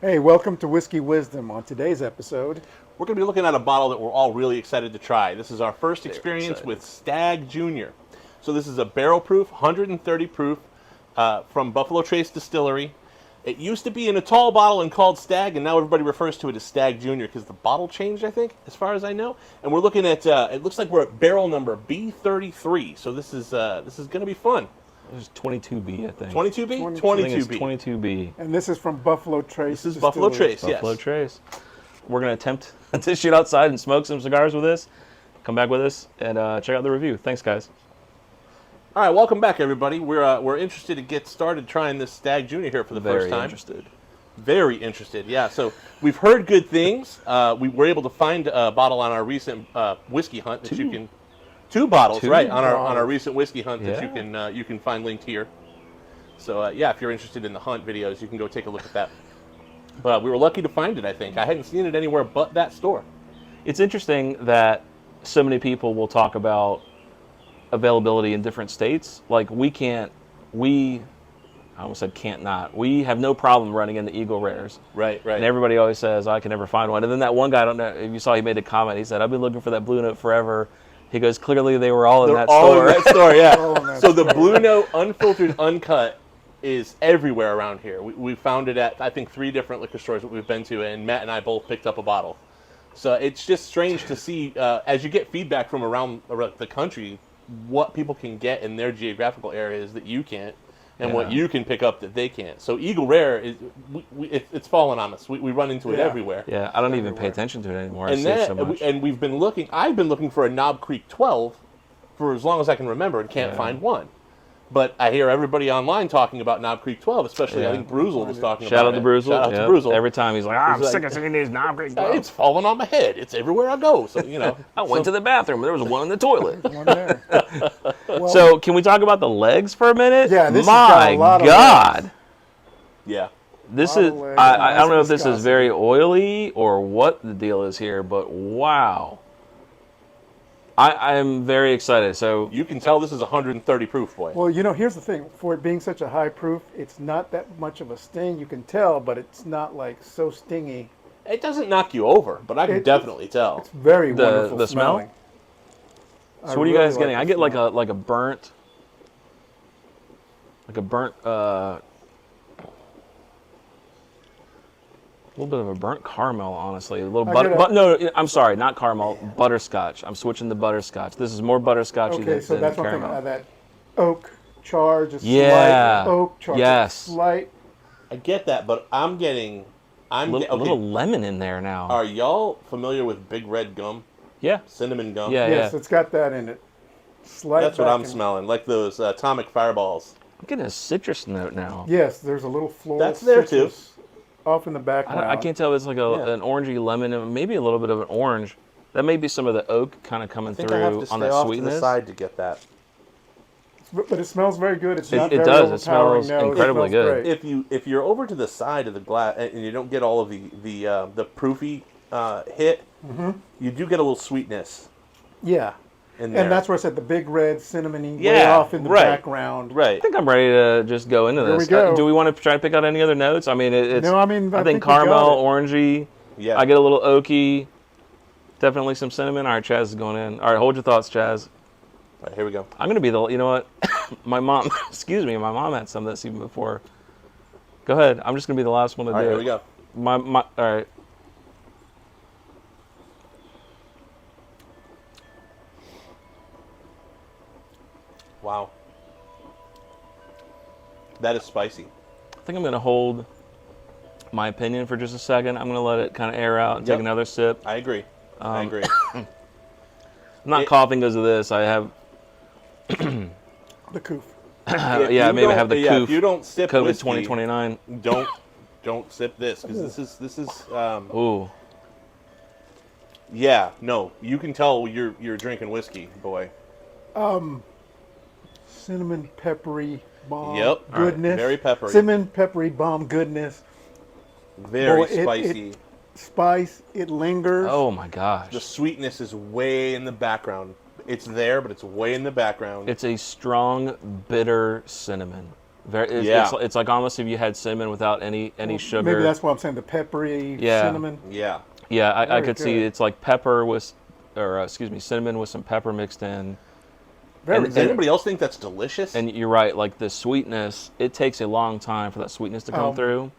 Hey, welcome to Whiskey Wisdom. On today's episode, We're going to be looking at a bottle that we're all really excited to try. This is our first experience excited. with Stagg Junior. So this is a barrel proof, 130 proof, from Buffalo Trace Distillery. It used to be in a tall bottle and called Stagg, and now everybody refers to it as Stagg Junior because the bottle changed, I think, as far as I know. And we're looking at, it looks like we're at barrel number B33. So this is going to be fun. This is 22B, I think. 22B? 22B. I think it's 22B. 22B. and this is from Buffalo Trace. This is Buffalo Distillery. Trace, yes. Buffalo Trace. We're going to attempt to shoot outside and smoke some cigars with this. Come back with us and check out the review. Thanks, guys. All right, welcome back, everybody. We're interested to get started trying this Stagg Junior here for the Very first time. interested. Very interested, yeah. So we've heard good things. We were able to find a bottle on our recent whiskey hunt that you can. Two bottles, Two right? On our bottles. recent whiskey hunt that Yeah. you can find linked here. So yeah, if you're interested in the hunt videos, you can go take a look at that. But we were lucky to find it. I think I hadn't seen it anywhere but that store. It's interesting that so many people will talk about availability in different states. Like I almost said can't not. We have no problem running into Eagle Rares. Right, right. And everybody always says, I can never find one. And then that one guy, I don't know if you saw, he made a comment. He said, I've been looking for that Blue Note forever. He goes, clearly they were all in They're that all store. in that store, yeah. All in that So the store. Blue Note Unfiltered Uncut is everywhere around here. We found it at, I think, 3 different liquor stores that we've been to, and Matt and I both picked up a bottle. So it's just strange to see, as you get feedback from around the country, what people can get in their geographical areas that you can't, and what Yeah. you can pick up that they can't. So Eagle Rare, it's fallen on us. We run into it Yeah. everywhere. Yeah, I don't even pay Everywhere. attention to it anymore. I And see it that, so much. and we've been looking. I've been looking for a Knob Creek 12 for as long as I can remember, and can't Yeah. find one. But I hear everybody online talking about Knob Creek 12, especially I Yeah. think Bruzel was talking Shout about out to it. Bruzel. Shout out Yep. to Bruzel. Every time he's like, I'm He's like, sick of seeing these Knob Creek gloves. It's falling on my head. It's everywhere I go. So I went to the bathroom. There was one in the toilet. One there. Well, So can we talk about the legs for a minute? Yeah, this has got My a lot of God. legs. yeah. This Lot is, of legs. I Nice don't know if this is viscosity. very oily or what the deal is here, but wow. I'm very excited. So You can tell this is 130 proof, boy. well, here's the thing. For it being such a high proof, it's not that much of a sting. You can tell, but it's not like so stingy. It doesn't knock you over, but I can It- definitely tell. It's very The- wonderful the smell? smelling. So what are you guys getting? I the get like smell. a burnt, a little bit of a burnt caramel, honestly. A little I butter. get a- But no, I'm sorry, not caramel. Butterscotch. I'm switching to butterscotch. This is more butterscotchy Okay, than, so than that's one thing. caramel. That oak charge, a Yeah. slight oak charge, Yes. slight. I get that, but I'm getting. A little, okay. little lemon in there now. Are y'all familiar with Big Red gum? Yeah. Cinnamon gum? Yeah. Yes, it's got that in it. Slight. That's what back I'm and- smelling, like those atomic fireballs. I'm getting a citrus note now. Yes, there's a little floral. That's there, too. citrus off in the background. I can't tell if it's like Yeah. an orangey lemon and maybe a little bit of an orange. That may be some of the oak kind of coming I think through I have to on stay that off sweetness. to the side to get that. But it smells very good. It's not it very does. It overpowering. smells No, incredibly smells good. great. If you're over to the side of the glass and you don't get all of the proofy hit, you do get a little sweetness Yeah. in there. And that's where I said the big red cinnamony way Yeah, off in the right. background. I right. think I'm ready to just go into Here this. we go. Do we want to try to pick out any other notes? I mean, it's. No, I mean, I I think think we got caramel, it. orangey. Yeah. I get a little oaky. Definitely some cinnamon. All right, Chaz is going in. All right, hold your thoughts, Chaz. All right, here we go. I'm gonna be the. You know what? My mom. Excuse me. My mom had some of this even before. Go ahead. I'm just gonna be the last one to All do right, it. here we go. My. All right. Wow. That is spicy. I think I'm gonna hold my opinion for just a second. I'm gonna let it kind of air out and Yep. take another sip. I agree. I agree. I'm not It- coughing because of this. I have. The coof. If yeah, you maybe I don't- have the yeah, coof. If you don't sip COVID whiskey, 2029. don't sip this because this is Ooh. yeah, no, you can tell you're drinking whiskey, boy. Cinnamon peppery bomb Yep. All right, goodness. very peppery. Cinnamon peppery bomb goodness. Very Boy, it- spicy. Spice. It lingers. Oh my gosh. The sweetness is way in the background. It's there, but it's way in the background. It's a strong, bitter cinnamon. It's like almost if you had cinnamon without any sugar. Maybe that's why I'm saying the peppery cinnamon. Yeah. Yeah, I Very could see good. it's like pepper with, or cinnamon with some pepper mixed in. Very Does good. anybody else think that's delicious? And you're right, like the sweetness, it takes a long time for that sweetness to come through.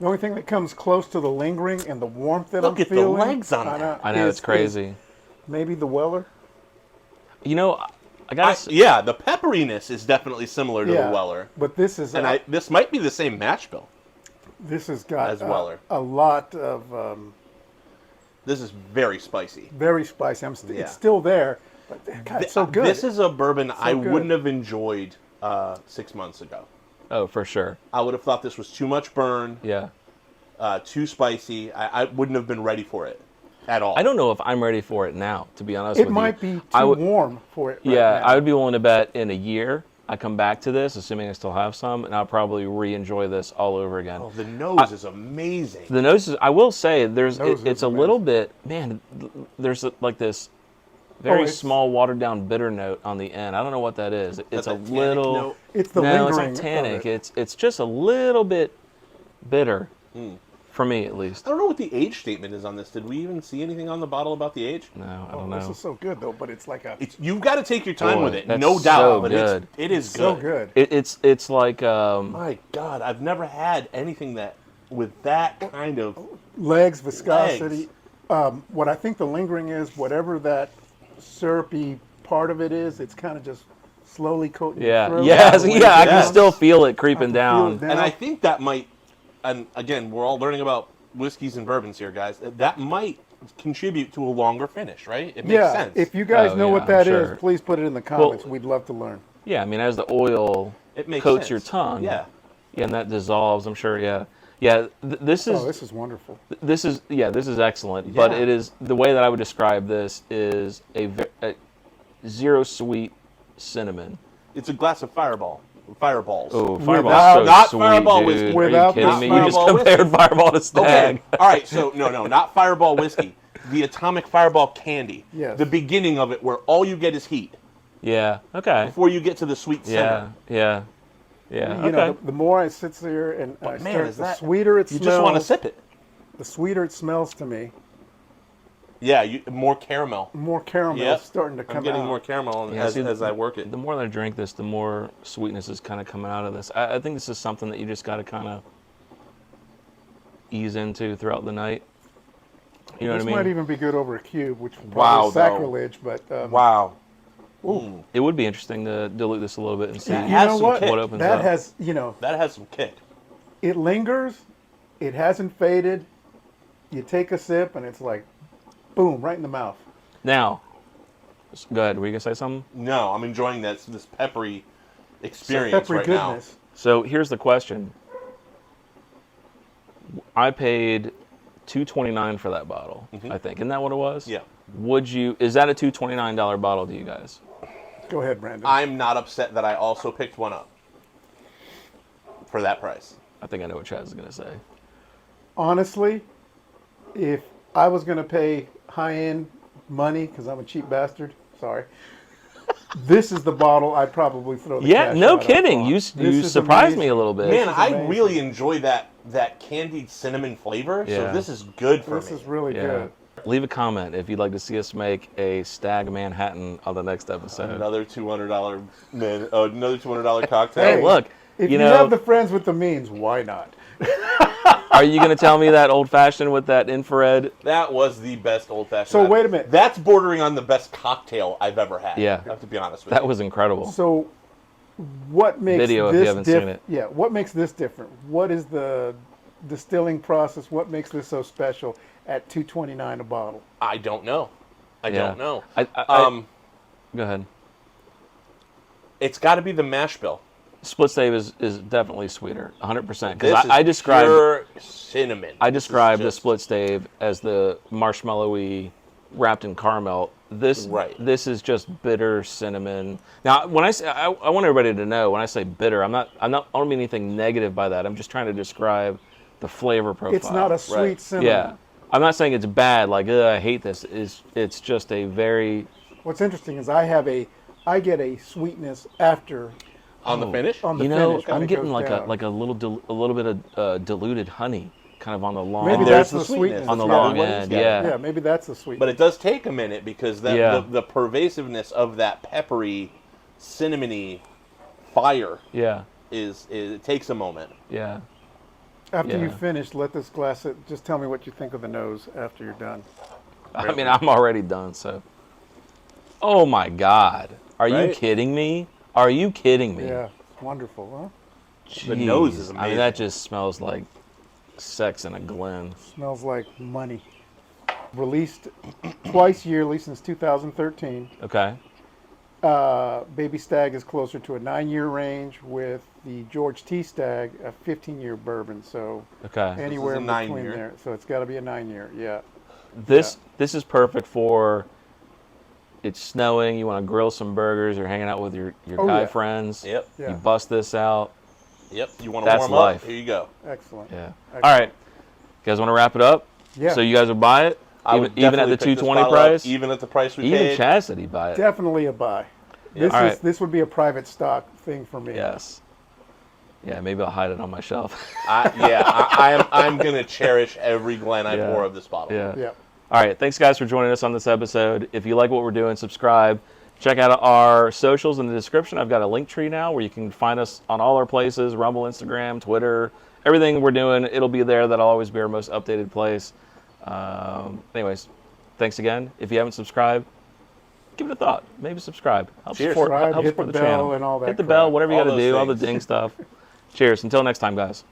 The only thing that comes close to the lingering and the warmth that Look I'm at the feeling. legs on that. I know, it's crazy. Maybe the Weller. You know, I gotta yeah, the pepperiness is definitely similar to the Weller. But this is And this might be the same mash bill this has got as Weller. a lot of This is very spicy. very spicy. Yeah. It's still there, but God, it's so good. This is a bourbon I good. wouldn't have enjoyed 6 months ago. Oh, for sure. I would have thought this was too much burn, Yeah. too spicy. I wouldn't have been ready for it at all. I don't know if I'm ready for it now, to be honest with It you. might be too warm for it. Right Yeah, now. I would be willing to bet in a year I come back to this, assuming I still have some, and I'll probably re-enjoy this all over again. Oh, the nose is amazing. The nose is, I will say, it's is a little bit, man, there's like this very it's- small watered down bitter note on the end. I don't know what that is. It's a the tannic little, note? It's the no, it's lingering not of tannic. it. It's just a little bit bitter, for me at least. I don't know what the age statement is on this. Did we even see anything on the bottle about the age? No, I Oh, don't this know. is so good though, but it's like a You've got to take your time Boy, with it, that's no doubt. so But good. it is so good. good. It's like My God, I've never had anything that with that kind of. Legs, viscosity. What I think the lingering is, whatever that syrupy part of it is, it's kind of just slowly coating your yeah, throat. yes, Way yeah. I down. can still feel it creeping feel down. it down. And I think that might, and again, we're all learning about whiskeys and bourbons here, guys. That might contribute to a longer finish, right? It makes Yeah, sense. if you guys Oh, know yeah, what I'm that is, sure. please put it in the comments. We'd love to learn. Yeah, I mean, as the oil It makes coats sense. your tongue, Yeah. and that dissolves. I'm sure. Yeah, yeah. This is Oh, this is wonderful. this is excellent. But Yeah. it is the way that I would describe this is a zero sweet cinnamon. It's a glass of fireballs. Oh, Without- Fireball's so not sweet, Fireball dude. whiskey. Are you Without kidding not me? You just Fireball compared Fireball to Stagg. Okay. All right. So no, not Fireball whiskey. The Atomic Fireball candy. Yes. The beginning of it, where all you get is heat Yeah. Okay. before you get to the sweet Yeah. center. Yeah. Yeah. You Okay. know, the more I sit there and I man, start, is the that- sweeter it You smells. just want to sip it. The sweeter it smells to me. Yeah. More caramel. More caramel Yep. starting to come I'm getting out. more caramel Yeah, see, as I work it. The more that I drink this, the more sweetness is kind of coming out of this. I think this is something that you just got to kind of ease into throughout the night. You know This what I might mean? even be good over a cube, which would Wow, probably though. sacrilege, but Wow. It would be interesting to dilute this a little bit and see Yeah, you has know some what? kick. what opens That up. has, That has some kick. it lingers. It hasn't faded. You take a sip and it's like, boom, right in the mouth. Now, go ahead. Were you gonna say something? No, I'm enjoying this peppery experience Peppery right goodness. So here's the question. I paid $2.29 for that bottle. I think isn't that what it was? Yeah. Would you? Is that a $2.29 bottle to you guys? Go ahead, Brandon. I'm not upset that I also picked one up for that price. I think I know what Chaz is gonna say. Honestly, if I was going to pay high-end money, because I'm a cheap bastard, sorry, this is the bottle I'd probably throw the Yeah, cash no out up kidding. on. You This is surprised me amazing. a little bit. Man, is I amazing. really enjoy that candied cinnamon flavor. Yeah. So this is good for This me. is really Yeah. good. Leave a comment if you'd like to see us make a Stagg Manhattan on the next episode. Another $200 another $200 cocktail. Hey, look, If you you, know, have the friends with the means, why not? are you going to tell me that old fashioned with that infrared? That was the best old fashioned. So wait a minute. That's bordering on the best cocktail I've ever had. Yeah. I have to be honest with That you. was incredible. So what makes Video if this you haven't seen it. Yeah, what makes this different? What is the distilling process? What makes this so special at $2.29 a bottle? I don't know. I Yeah. don't know. Go ahead. It's got to be the mash bill. Split stave is definitely sweeter, 100%. This Because is I describe pure cinnamon. I This is describe the just- split stave as the marshmallowy wrapped in caramel. This this is just bitter cinnamon. Now, when I say I want everybody to know when I say bitter, I don't mean anything negative by that. I'm just trying to describe the flavor profile. It's not a sweet Right. cinnamon. Yeah. I'm not saying it's bad, like, I hate this. It's just a very... What's interesting is I get a sweetness after On the finish? On the You know, finish, when I'm it getting goes like down. a little bit of diluted honey, kind of on the long. Maybe And that's there's the the sweetness. sweetness. On the Yeah. long what end, he's got. yeah. Yeah, maybe that's the sweetness. But it does take a minute because that Yeah. the pervasiveness of that peppery, cinnamony fire Yeah, is it takes a moment. yeah. After you Yeah. finish, let this glass. Just tell me what you think of the nose after you're done. I mean, I'm already done, so. Oh my God. Are you Right? kidding me? Are you kidding me? Yeah, it's wonderful, huh? The nose is Jeez. I mean, amazing. that just smells like sex in a Glen. Smells like money. Released twice yearly since 2013. Okay. Baby Stagg is closer to a 9-year range, with the George T. Stagg a 15-year bourbon. So Okay. anywhere a in between 9-year. there. So it's got to be a 9-year. Yeah. This is perfect for. It's snowing. You want to grill some burgers. You're hanging out with your Oh, guy yeah. friends. Yep. Yeah. You bust this out. Yep. You want to That's warm life. up? Here you go. Excellent. Yeah. Excellent. All right. You guys want to wrap it up? Yeah. So you guys would buy it, I would even at definitely the pick this 220 bottle up, price. even at the price we Even paid. Chaz said he'd buy it. Definitely a buy. This All is right. this would be a private stock thing for me. Yes. Yeah, maybe I'll hide it on my shelf. I'm gonna cherish every Glen I Yeah. pour of this bottle. Yeah. Yeah. All right. Thanks, guys, for joining us on this episode. If you like what we're doing, subscribe. Check out our socials in the description. I've got a link tree now where you can find us on all our places, Rumble, Instagram, Twitter, everything we're doing. It'll be there. That'll always be our most updated place. Anyways, thanks again. If you haven't subscribed, give it a thought. Maybe subscribe. Help Cheers. support, Subscribe, help hit support the the bell channel. and all that Hit the crap. bell, whatever you All got to those do, all the things. ding stuff. Cheers. Until next time, guys.